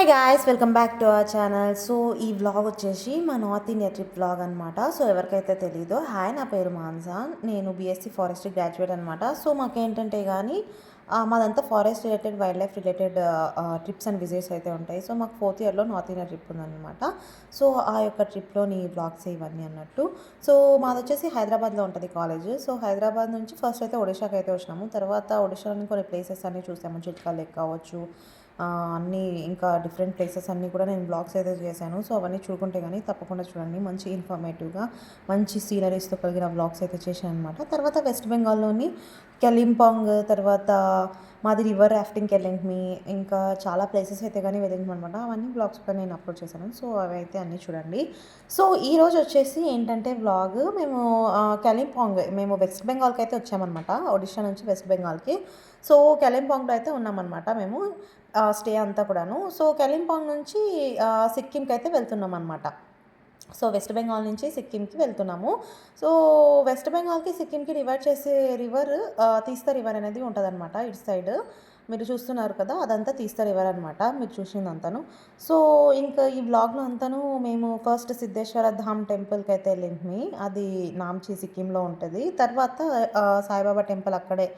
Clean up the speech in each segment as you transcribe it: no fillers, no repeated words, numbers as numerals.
Hi guys, welcome back to our channel. So ఈ vlog వచ్చేసి మా నార్త్ ఇండియా ట్రిప్ వ్లాగ్ అనమాట. So ఎవరికైతే తెలీదో, హాయ్, నా పేరు మాన్సా, నేను బీఎస్సీ ఫారెస్ట్రీ గ్రాడ్యుయేట్ అనమాట. సో మాకేంటంటే కానీ మాదంతా forest related, wildlife related trips and visits అయితే ఉంటాయి. సో మాకు 4th ఇయర్లో నార్త్ ఇండియా ట్రిప్ ఉందన్నమాట. సో ఆ యొక్క ట్రిప్లోని వ్లాగ్స్ ఇవన్నీ అన్నట్టు. సో మాది వచ్చేసి హైదరాబాద్లో ఉంటుంది కాలేజ్. సో హైదరాబాద్ నుంచి ఫస్ట్ అయితే ఒడిషాకి అయితే వచ్చినాము. తర్వాత ఒడిషాలోని కొన్ని ప్లేసెస్ అన్నీ చూసాము, చిట్కా లెక్ కావచ్చు, అన్నీ ఇంకా డిఫరెంట్ ప్లేసెస్ అన్నీ కూడా నేను బ్లాగ్స్ అయితే చేశాను. సో అవన్నీ చూడుకుంటే కానీ తప్పకుండా చూడండి, మంచి ఇన్ఫర్మేటివ్గా మంచి సీనరీస్తో కలిగిన బ్లాగ్స్ అయితే చేశాను అనమాట. తర్వాత వెస్ట్ బెంగాల్లోని కలింపాంగ్, తర్వాత మాది రివర్ రాఫ్టింగ్కి వెళ్ళింది, ఇంకా చాలా ప్లేసెస్ అయితే కానీ వెళ్ళింది అనమాట. అవన్నీ బ్లాగ్స్ కూడా నేను అప్లోడ్ చేశాను. సో అవి అయితే అన్నీ చూడండి. సో ఈరోజు వచ్చేసి ఏంటంటే వ్లాగ్, మేము కలింపాంగ్, మేము వెస్ట్ బెంగాల్కి అయితే వచ్చామన్నమాట. ఒడిషా నుంచి వెస్ట్ బెంగాల్కి. సో కలింపాంగ్లో అయితే ఉన్నామన్నమాట మేము, స్టే అంతా కూడాను. సో కలింపాంగ్ నుంచి సిక్కింకి అయితే వెళ్తున్నాం అనమాట. సో వెస్ట్ బెంగాల్ నుంచి సిక్కింకి వెళ్తున్నాము. సో వెస్ట్ బెంగాల్కి సిక్కింకి రివర్ తీస్తా రివర్ అనేది ఉంటుందన్నమాట. ఇటు సైడ్ మీరు చూస్తున్నారు కదా, అదంతా తీస్తా రివర్ అనమాట, మీరు చూసిందంతాను. సో ఇంకా ఈ వ్లాగ్లో అంతాను మేము ఫస్ట్ సిద్ధేశ్వర ధామ్ టెంపుల్కి అయితే వెళ్ళింది, అది నామ్చి సిక్కింలో ఉంటుంది. తర్వాత సాయిబాబా టెంపుల్ అక్కడే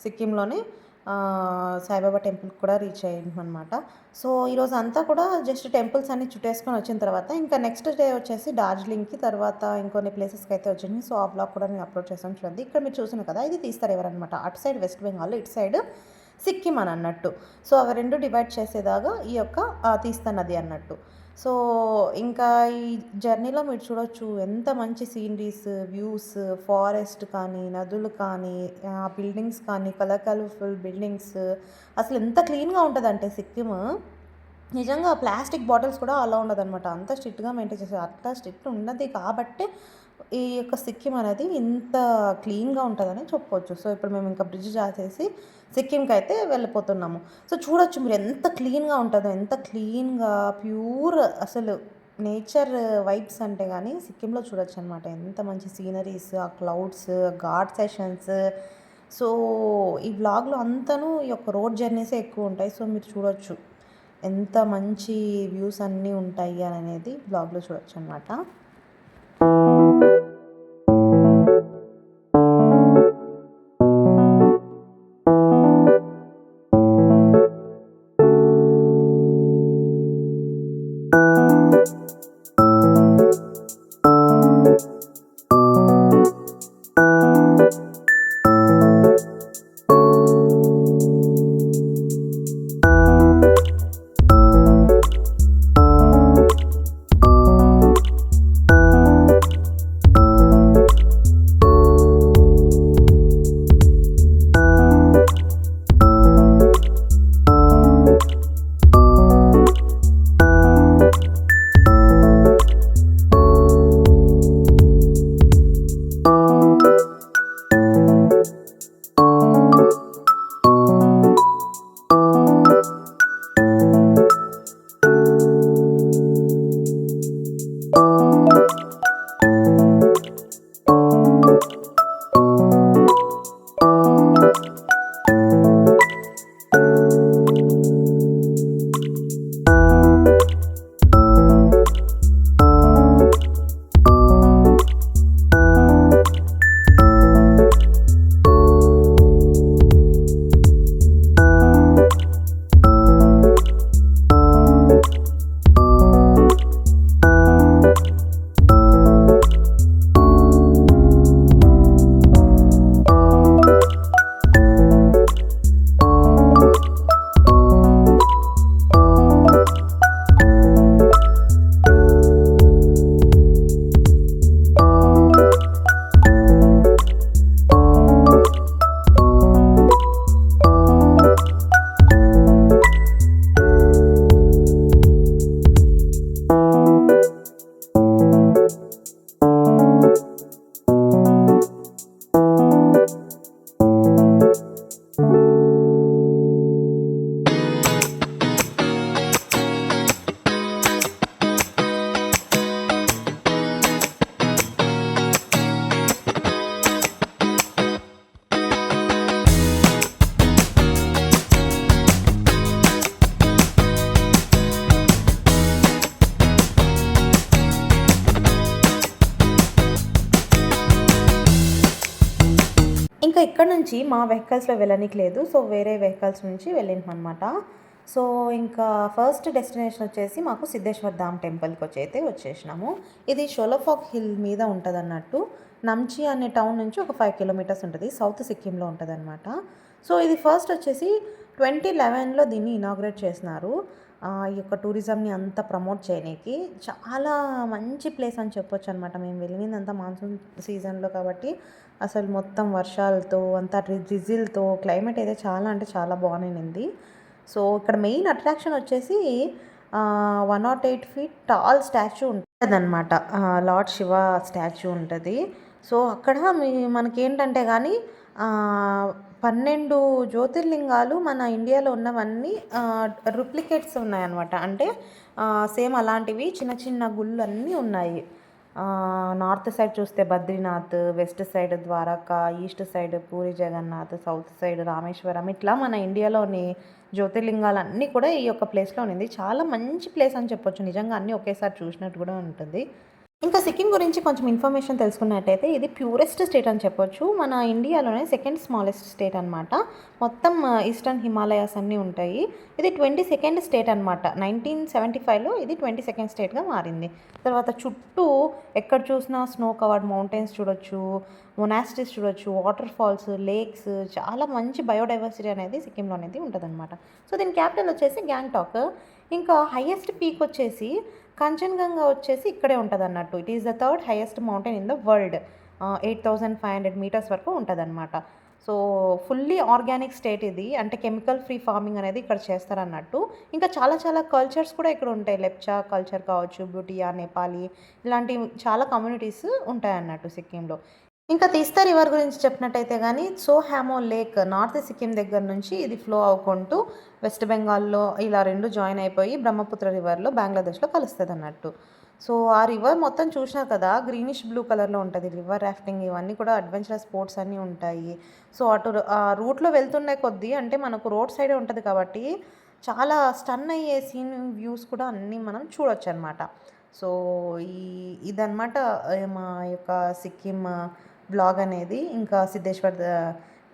సిక్కింలోనే, సాయిబాబా టెంపుల్కి కూడా రీచ్ అయ్యామన్నమాట. సో ఈరోజు అంతా కూడా జస్ట్ టెంపుల్స్ అన్ని చుట్టేసుకొని వచ్చిన తర్వాత ఇంకా నెక్స్ట్ డే వచ్చేసి డార్జిలింగ్కి, తర్వాత ఇంకొన్ని ప్లేసెస్కి అయితే వచ్చింది. సో ఆ బ్లాగ్ కూడా నేను అప్లోడ్ చేస్తాను చూడండి. ఇక్కడ మీరు చూసిన కదా, ఇది తీస్తారు ఎవరనమాట. అటు సైడ్ వెస్ట్ బెంగాల్, ఇటు సైడ్ సిక్కిం అని అన్నట్టు. సో అవి రెండు డివైడ్ చేసేదాకా ఈ యొక్క తీస్తా నది అన్నట్టు. సో ఇంకా ఈ జర్నీలో మీరు చూడొచ్చు ఎంత మంచి సీనరీస్, వ్యూస్, ఫారెస్ట్ కానీ, నదులు కానీ, బిల్డింగ్స్ కానీ, కలర్ఫుల్ బిల్డింగ్స్, అసలు ఎంత క్లీన్గా ఉంటుందంటే సిక్కిం. నిజంగా ప్లాస్టిక్ బాటిల్స్ కూడా అలా ఉండదన్నమాట, అంత స్ట్రిక్ట్గా మెయింటైన్ చేస్తారు. అట్లా స్ట్రిక్ట్ ఉన్నది కాబట్టి ఈ యొక్క సిక్కిం అనేది ఇంత క్లీన్గా ఉంటుందని చెప్పవచ్చు. సో ఇప్పుడు మేము ఇంకా బ్రిడ్జ్ చేసేసి సిక్కింకి అయితే వెళ్ళిపోతున్నాము. సో చూడొచ్చు మీరు ఎంత క్లీన్గా ఉంటుందో, ఎంత క్లీన్గా ప్యూర్, అసలు నేచర్ వైబ్స్ అంటే కానీ సిక్కింలో చూడొచ్చు అనమాట. ఎంత మంచి సీనరీస్, ఆ క్లౌడ్స్, ఘాట్ సెషన్స్. సో ఈ వ్లాగ్లో అంతాను ఈ యొక్క రోడ్ జర్నీసే ఎక్కువ ఉంటాయి. సో మీరు చూడొచ్చు ఎంత మంచి వ్యూస్ అన్నీ ఉంటాయి అని అనేది బ్లాగ్లో చూడొచ్చు అనమాట. ఇక్కడ నుంచి మా వెహికల్స్‌లో వెళ్ళనీకి లేదు. సో, వేరే వెహికల్స్ నుంచి వెళ్ళినామనమాట. సో, ఇంకా ఫస్ట్ డెస్టినేషన్ వచ్చేసి మాకు సిద్ధేశ్వర్ ధామ్ టెంపుల్‌కొచ్చైతే వచ్చేసినాము. ఇది షోలాఫాక్ హిల్ మీద ఉంటదన్నట్టు. నమ్చి అనే టౌన్ నుంచి ఒక 5 కిలోమీటర్స్ ఉంటది. సౌత్ సిక్కింలో ఉంటదనమాట. సో, ఇది ఫస్ట్ వచ్చేసి 2011లో దీన్ని ఇనాగ్రేట్ చేసినారు. ఈ యొక్క టూరిజంని అంతా ప్రమోట్ చేయనీకి. చాలా మంచి ప్లేస్ అని చెప్పొచ్చనమాట. మేము వెళ్ళిందంతా మాన్సూన్ సీజన్‌లో కాబట్టి అసలు మొత్తం వర్షాలతో అంతా డ్రిజిల్‌తో క్లైమేట్ అయితే చాలా అంటే చాలా బాగుండింది. సో, ఇక్కడ మెయిన్ అట్రాక్షన్ వచ్చేసి 108 ఫీట్ టాల్ స్టాచ్యూ ఉంటదనమాట. లార్డ్ శివ స్టాచ్యూ ఉంటది. సో, అక్కడ మనకేంటంటే గానీ 12 జ్యోతిర్లింగాలు మన ఇండియాలో ఉన్నవన్నీ రుప్లికేట్స్ ఉన్నాయన్నమాట. అంటే సేమ్ అలాంటివి చిన్న చిన్న గుళ్ళన్నీ ఉన్నాయి. నార్త్ సైడ్ చూస్తే Badrinath, west side Dwarka, east side Puri Jagannath, south side Rameswaram, ఇట్లా మన ఇండియాలోని జ్యోతిర్లింగాలన్నీ కూడా ఈ యొక్క ప్లేస్‌లో ఉన్నింది. చాలా మంచి ప్లేస్ అని చెప్పొచ్చు. నిజంగా అన్నీ ఒకేసారి చూసినట్టు కూడా ఉంటుంది. ఇంకా సిక్కిం గురించి కొంచెం ఇన్ఫర్మేషన్ తెలుసుకున్నట్టయితే ఇది ప్యూరెస్ట్ స్టేట్ అని చెప్పొచ్చు. మన ఇండియాలోనే సెకండ్ స్మాలెస్ట్ స్టేట్ అనమాట. మొత్తం ఈస్టర్న్ హిమాలయాస్ అన్నీ ఉంటాయి. ఇది 22nd స్టేట్ అనమాట. 1975లో ఇది 22nd స్టేట్‌గా మారింది. తర్వాత చుట్టూ ఎక్కడ చూసినా స్నో కవర్డ్ మౌంటైన్స్ చూడొచ్చు, మొనాస్ట్రీస్ చూడొచ్చు, వాటర్ ఫాల్స్, లేక్స్, చాలా మంచి బయోడైవర్సిటీ అనేది సిక్కింలో అనేది ఉంటదనమాట. సో, దీని క్యాపిటల్ వచ్చేసి గ్యాంగ్టాక్. ఇంకా హైయెస్ట్ పీక్ వచ్చేసి కంచన్‌గంగా వచ్చేసి ఇక్కడే ఉంటదన్నట్టు. It is the third highest mountain in the world. 8500 meters వరకు ఉంటదనమాట. సో, ఫుల్లీ ఆర్గానిక్ స్టేట్ ఇది. అంటే కెమికల్ ఫ్రీ ఫార్మింగ్ అనేది ఇక్కడ చేస్తారన్నట్టు. ఇంకా చాలా చాలా కల్చర్స్ కూడా ఇక్కడ ఉంటాయి. లెప్చా కల్చర్ కావచ్చు, భూటియా, నేపాలీ ఇలాంటి చాలా కమ్యూనిటీస్ ఉంటాయన్నట్టు సిక్కింలో. ఇంకా తీస్తా రివర్ గురించి చెప్పినట్టయితే గానీ సోహామో లేక్ నార్త్ సిక్కిం దగ్గర నుంచి ఇది ఫ్లో అవ్వుకుంటూ వెస్ట్ బెంగాల్‌లో ఇలా 2 జాయిన్ అయిపోయి బ్రహ్మపుత్ర రివర్‌లో బంగ్లాదేశ్‌లో కలుస్తదన్నట్టు. సో, ఆ రివర్ మొత్తం చూసినారు కదా! గ్రీనిష్ బ్లూ కలర్‌లో ఉంటది. రివర్ రాఫ్టింగ్ ఇవన్నీ కూడా అడ్వెంచరస్ స్పోర్ట్స్ అన్నీ ఉంటాయి. సో, అటు రూట్‌లో వెళ్తుండే కొద్దీ అంటే మనకు రోడ్ సైడే ఉంటది కాబట్టి చాలా స్టన్ అయ్యే సీన్ వ్యూస్ కూడా అన్నీ మనం చూడొచ్చనమాట. సో, ఈ ఇదనమాట మా యొక్క సిక్కిం బ్లాగ్ అనేది. ఇంకా సిద్ధేశ్వర్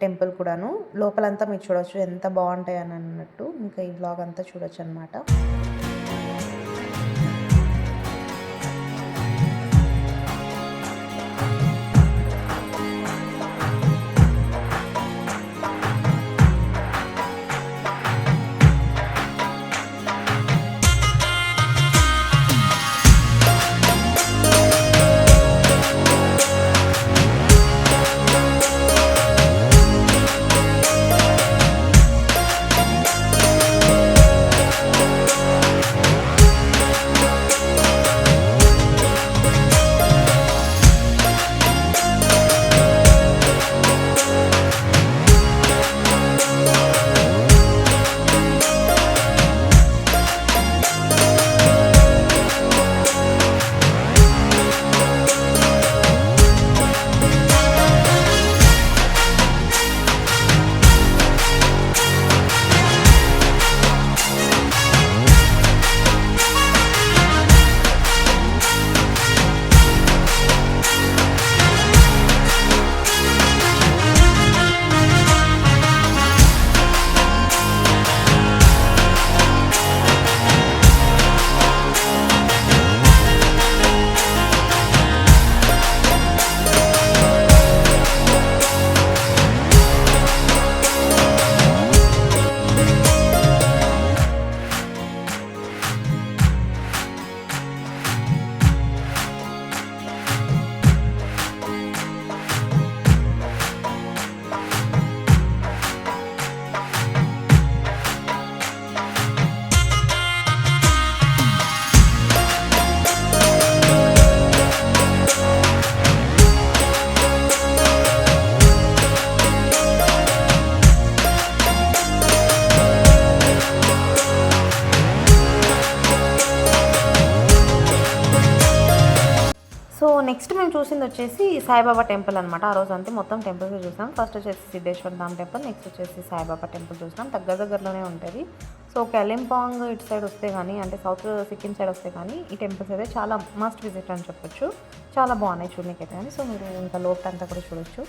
టెంపుల్ కూడాను. లోపలంతా మీరు చూడొచ్చు ఎంత బావుంటాయని అన్నట్టు. ఇంకా ఈ బ్లాగ్ అంతా చూడొచ్చనమాట. నెక్స్ట్ మేము చూసింది వచ్చేసి సాయిబాబా టెంపుల్ అనమాట. ఆ రోజు అంతా మొత్తం టెంపుల్స్ చూసాం. ఫస్ట్ వచ్చేసి సిద్ధేశ్వర్ ధామ్ టెంపుల్, నెక్స్ట్ వచ్చేసి సాయిబాబా టెంపుల్ చూసినాం. దగ్గరలోనే ఉంటుంది. సో, కాలింపాంగ్ ఇటు సైడ్ వస్తే కానీ అంటే సౌత్ సిక్కిం సైడ్ వస్తే కానీ ఈ టెంపుల్స్ అయితే చాలా మస్ట్ విజిట్ అని చెప్పొచ్చు. చాలా బాగున్నాయి చూడనీకైతే కానీ. సో, మీరు ఇంకా లోపలంతా కూడా చూడొచ్చు.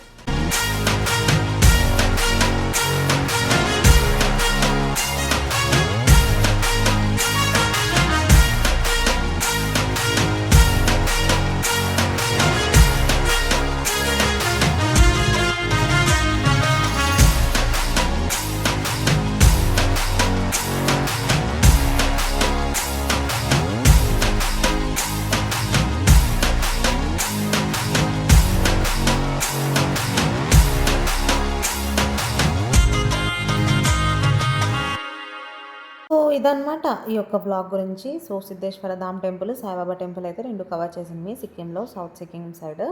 ఇదనమాట ఈ యొక్క వ్లాగ్ గురించి. So, Siddheshwar Dham temple, Saibaba temple అయితే 2 కవర్ చేసింది సిక్కింలో, south Sikkim side.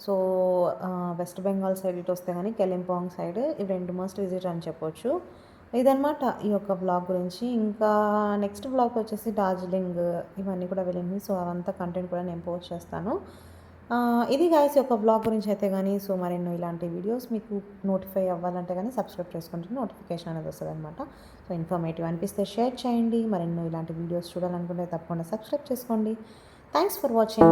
So, west Bengal side ఇటొస్తే గానీ కెలింపాంగ్ సైడ్ ఇవి 2 మస్ట్ విజిట్ అని చెప్పొచ్చు. ఇదనమాట ఈ యొక్క వ్లాగ్ గురించి. ఇంకా నెక్స్ట్ వ్లాగ్ వచ్చేసి డార్జిలింగ్ ఇవన్నీ కూడా వెళ్ళింది. సో, అవంతా కంటెంట్ కూడా నేను పోస్ట్ చేస్తాను. ఇది గైస్ యొక్క వ్లాగ్ గురించి అయితే గానీ. సో, మరెన్నో ఇలాంటి వీడియోస్ మీకు నోటిఫై అవ్వాలంటే గానీ సబ్స్క్రైబ్ చేసుకుంటే నోటిఫికేషన్ అనేది వస్తదనమాట. సో, ఇన్ఫర్మేటివ్ అనిపిస్తే షేర్ చేయండి. మరెన్నో ఇలాంటి వీడియోస్ చూడాలనుకుంటే తప్పకుండా సబ్స్క్రైబ్ చేసుకోండి. Thanks for watching.